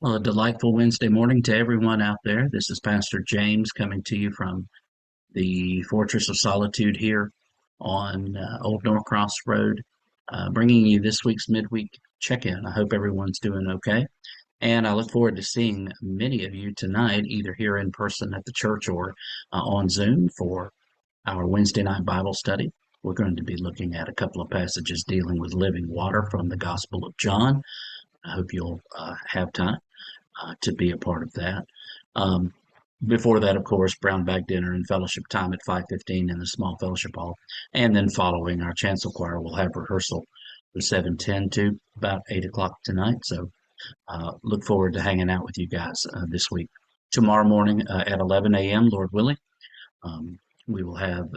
Well, a delightful Wednesday morning to everyone out there. This is Pastor James coming to you from the Fortress of Solitude here on Old Norcross Road, bringing you this week's midweek check-in. I hope everyone's doing okay, and I look forward to seeing many of you tonight, either here in person at the church or on Zoom for our Wednesday night Bible study. We're going to be looking at a couple of passages dealing with living water from the Gospel of John. I hope you'll have time to be a part of that. Um, Before that, of course, brown bag dinner and fellowship time at 5:15 in the small fellowship hall, and then following our chancel choir, we'll have rehearsal from 7:10 to about 8 o'clock tonight. So look forward to hanging out with you guys this week. Tomorrow morning at 11 a.m., Lord willing, um, we will have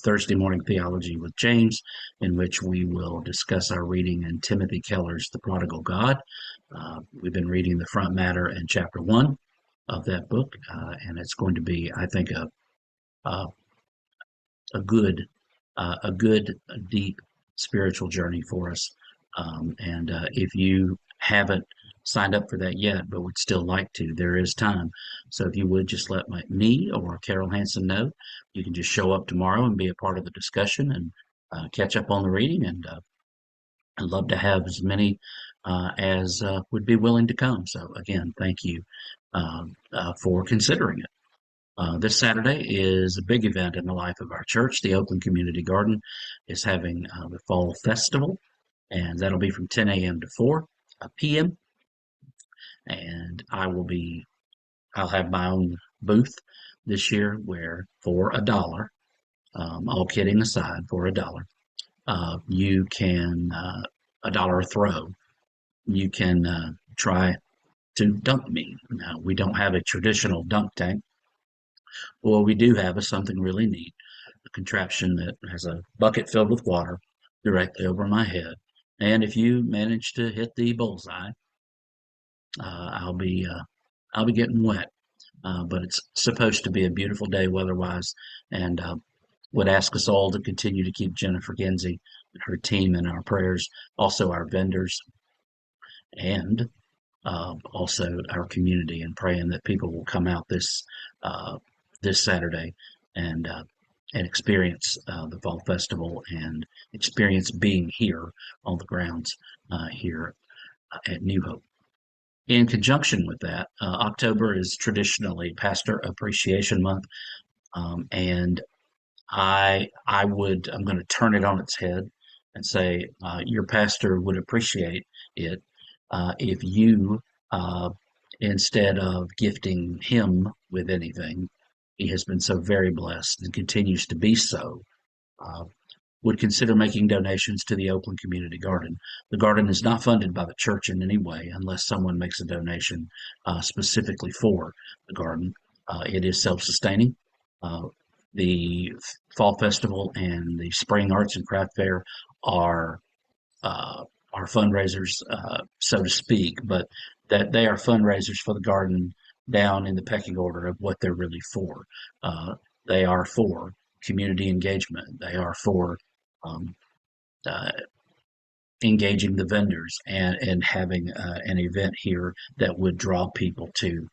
Thursday morning theology with James, in which we will discuss our reading in Timothy Keller's The Prodigal God. We've been reading the front matter and chapter 1 of that book, and it's going to be, I think, a, a good, deep spiritual journey for us. And if you haven't signed up for that yet, but would still like to, there is time. So if you would just let me or Carol Hansen know, you can just show up tomorrow and be a part of the discussion and catch up on the reading. And I'd love to have as many as would be willing to come. So again, thank you for considering it. This Saturday is a big event in the life of our church. The Oakland Community Garden is having the Fall Festival, and that'll be from 10 a.m. to 4 p.m. And I'll have my own booth this year where for $1, all kidding aside, for $1, you can, $1 a throw, you can try to dunk me. Now, we don't have a traditional dunk tank. Well, we do have something really neat, a contraption that has a bucket filled with water directly over my head. And if you manage to hit the bullseye, uh, I'll be uh, I'll be getting wet. But it's supposed to be a beautiful day weather-wise, and would ask us all to continue to keep Jennifer Genzie and her team in our prayers, also our vendors, and also our community, and praying that people will come out uh, this Saturday and experience the fall festival and experience being here on the grounds here at New Hope. In conjunction with that, October is traditionally Pastor Appreciation Month, and I'm going to turn it on its head and say your pastor would appreciate it if you, uh, instead of gifting him with anything, he has been so very blessed and continues to be so, uh, would consider making donations to the Oakland Community Garden. The garden is not funded by the church in any way unless someone makes a donation specifically for the garden. It is self-sustaining. Uh, the Fall Festival and the Spring Arts and Craft Fair are uh, fundraisers, so to speak, but that they are fundraisers for the garden down in the pecking order of what they're really for. Uh, they are for community engagement. They are for um, uh, engaging the vendors and having an event here that would draw people to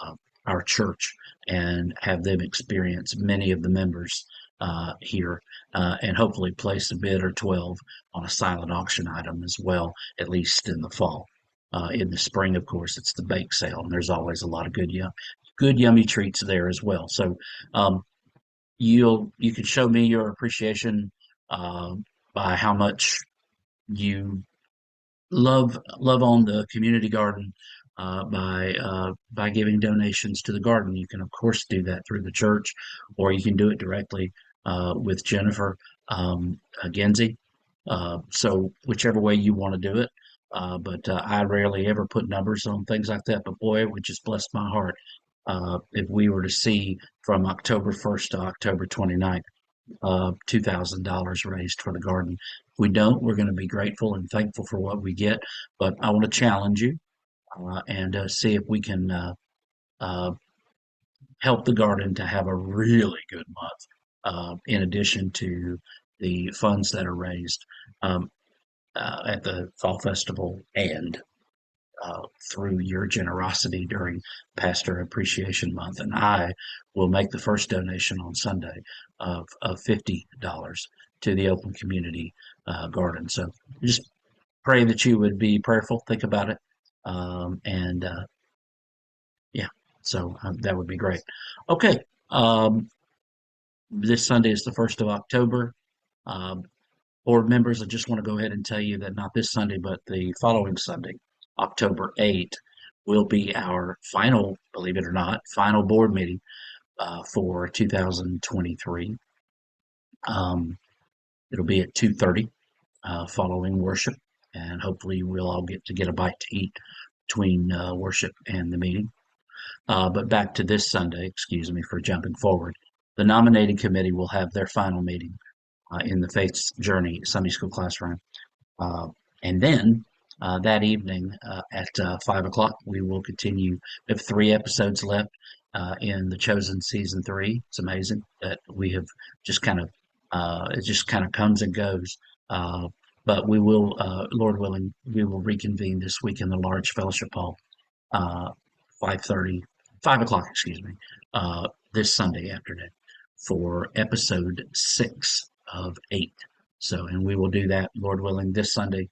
uh, our church and have them experience many of the members here and hopefully place a bid or 12 on a silent auction item as well, at least in the fall. In the spring, of course, it's the bake sale, and there's always a lot of good yummy treats there as well. So um, you can show me your appreciation uh, by how much you love on the community garden by giving donations to the garden. You can of course do that through the church, or you can do it directly with Jennifer Genzie. So whichever way you want to do it. But I rarely ever put numbers on things like that. But boy, it would just bless my heart if we were to see from October 1st to October 29th $2,000 raised for the garden. If we don't, we're going to be grateful and thankful for what we get. But I want to challenge you and see if we can uh, help the garden to have a really good month, in addition to the funds that are raised at the Fall Festival and through your generosity during Pastor Appreciation Month. And I will make the first donation on Sunday of $50 to the Open Community Garden. So just pray that you would be prayerful, think about it. And yeah, so that would be great. Okay. This Sunday is the 1st of October. Um, Board members, I just want to go ahead and tell you that not this Sunday, but the following Sunday, October 8th, will be our final, believe it or not, final board meeting for 2023. It'll be at 2:30 following worship, and hopefully we'll all get to get a bite to eat between worship and the meeting. But back to this Sunday, excuse me for jumping forward. The nominating committee will have their final meeting in the Faith's Journey Sunday School classroom. And then that evening at 5 o'clock, we will continue. We have 3 episodes left in The Chosen Season 3. It's amazing that we have just kind of, it just kind of comes and goes. But we will, Lord willing, we will reconvene this week in the large fellowship hall, 5:30, 5 o'clock, excuse me, this Sunday afternoon for episode 6 of 8. So, and we will do that, Lord willing, this Sunday.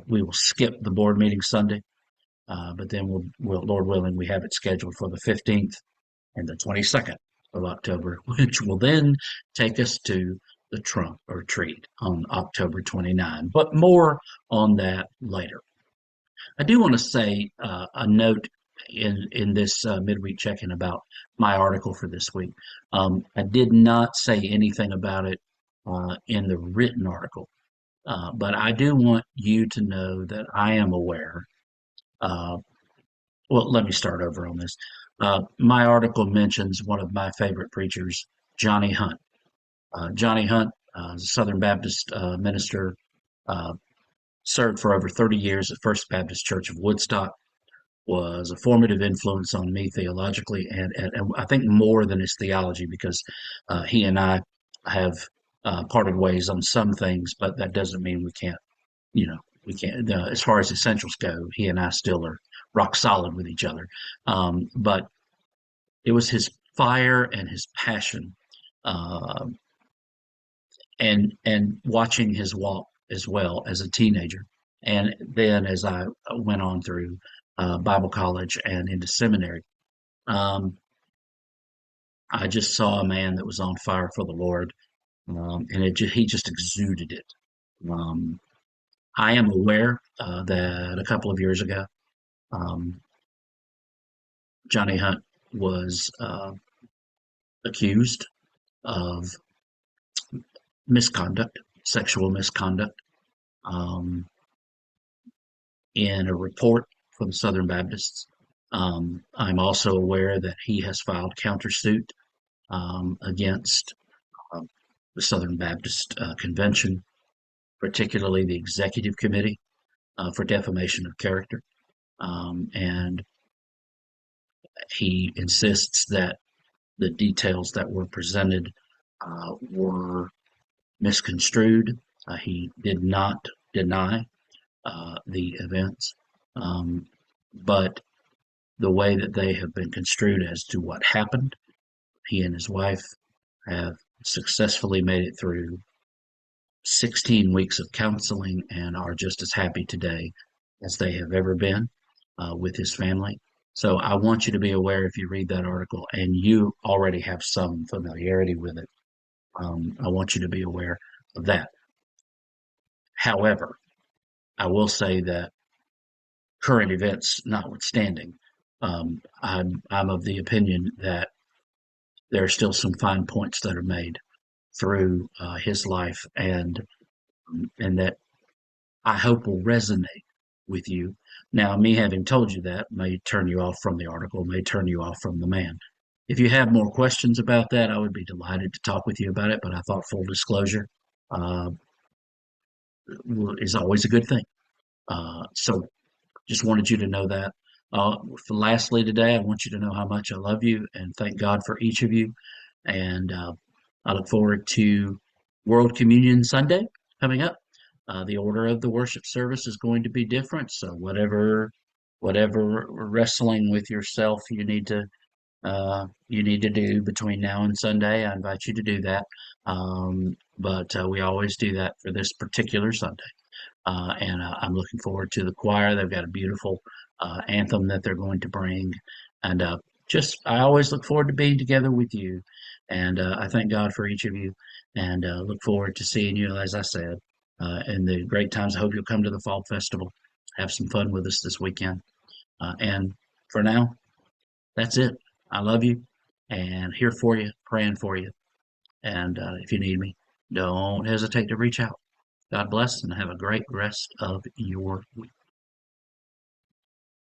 We will skip the board meeting Sunday, but then Lord willing, we have it scheduled for the 15th and the 22nd of October, which will then take us to the trunk or treat on October 29. But more on that later. I do want to say a note in this midweek check-in about my article for this week. I did not say anything about it in the written article, but I do want you to know that I am aware. Well, let me start over on this. My article mentions one of my favorite preachers, Johnny Hunt. Johnny Hunt, a Southern Baptist minister, served for over 30 years at First Baptist Church of Woodstock, was a formative influence on me theologically, and I think more than his theology, because he and I have parted ways on some things, but that doesn't mean we can't, we can't, as far as essentials go, he and I still are rock solid with each other. But it was his fire and his passion, uh, and watching his walk as well as a teenager. And then as I went on through Bible college and into seminary, um, I just saw a man that was on fire for the Lord, and he just exuded it. Um, I am aware that a couple of years ago, um, Johnny Hunt was accused of misconduct, sexual misconduct, um, in a report for the Southern Baptists. I'm also aware that he has filed countersuit against the Southern Baptist Convention, particularly the Executive Committee for defamation of character. And he insists that the details that were presented were misconstrued. He did not deny the events, but the way that they have been construed as to what happened, he and his wife have successfully made it through 16 weeks of counseling and are just as happy today as they have ever been with his family. So I want you to be aware, if you read that article and you already have some familiarity with it, I want you to be aware of that. However, I will say that current events notwithstanding, I'm of the opinion that there are still some fine points that are made through his life, and that I hope will resonate with you. Now, me having told you that may turn you off from the article, may turn you off from the man. If you have more questions about that, I would be delighted to talk with you about it. But I thought full disclosure uh, is always a good thing. So just wanted you to know that. Lastly, today, I want you to know how much I love you and thank God for each of you. And I look forward to World Communion Sunday coming up. The order of the worship service is going to be different. So whatever wrestling with yourself you need to do between now and Sunday, I invite you to do that. But we always do that for this particular Sunday. And I'm looking forward to the choir. They've got a beautiful anthem that they're going to bring, and just I always look forward to being together with you, and I thank God for each of you, and look forward to seeing you, as I said, in the great times. I hope you'll come to the fall festival, have some fun with us this weekend, and for now, that's it. I love you, and here for you, praying for you, and if you need me, don't hesitate to reach out. God bless and have a great rest of your week.